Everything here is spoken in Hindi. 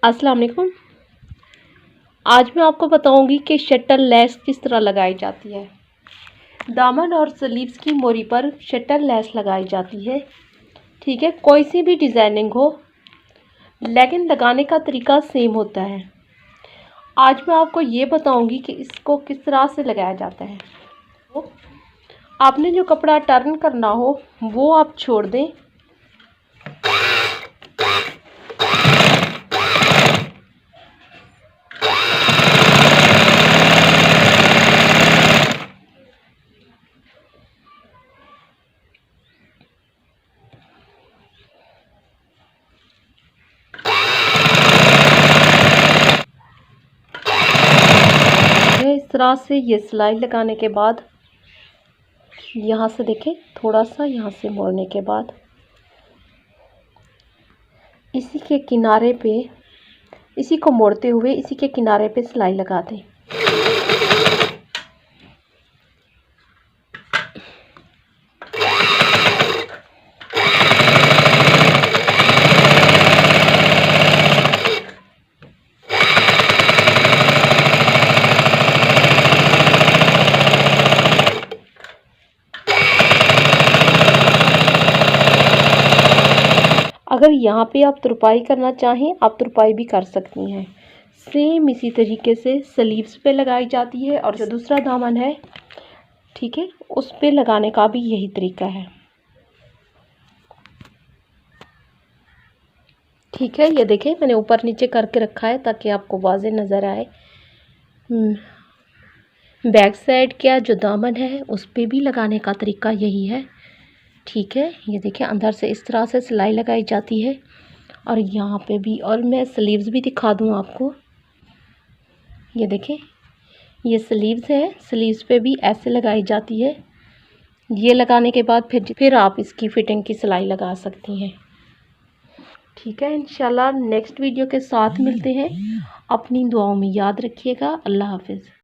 अस्सलाम वालेकुम। आज मैं आपको बताऊंगी कि शटल लेस किस तरह लगाई जाती है। दामन और स्लीव्स की मोरी पर शटल लेस लगाई जाती है। ठीक है, कोई सी भी डिज़ाइनिंग हो लेकिन लगाने का तरीका सेम होता है। आज मैं आपको ये बताऊंगी कि इसको किस तरह से लगाया जाता है। तो आपने जो कपड़ा टर्न करना हो वो आप छोड़ दें। इस तरह से ये सिलाई लगाने के बाद यहाँ से देखें, थोड़ा सा यहाँ से मोड़ने के बाद इसी के किनारे पे, इसी को मोड़ते हुए इसी के किनारे पे सिलाई लगा दें। अगर यहाँ पे आप तुरपाई करना चाहें आप तुरपाई भी कर सकती हैं। सेम इसी तरीके से स्लीव्स पे लगाई जाती है और जो दूसरा दामन है, ठीक है, उस पे लगाने का भी यही तरीका है। ठीक है, ये देखें मैंने ऊपर नीचे करके रखा है ताकि आपको वाज़े नज़र आए। बैक साइड का जो दामन है उस पे भी लगाने का तरीका यही है। ठीक है, ये देखिए अंदर से इस तरह से सिलाई लगाई जाती है और यहाँ पे भी, और मैं स्लीव्स भी दिखा दूँ आपको। ये देखें, ये स्लीव्स है, स्लीव्स पे भी ऐसे लगाई जाती है। ये लगाने के बाद फिर आप इसकी फिटिंग की सिलाई लगा सकती हैं। ठीक है, इंशाल्लाह नेक्स्ट वीडियो के साथ मिलते हैं। अपनी दुआओं में याद रखिएगा। अल्लाह हाफिज़।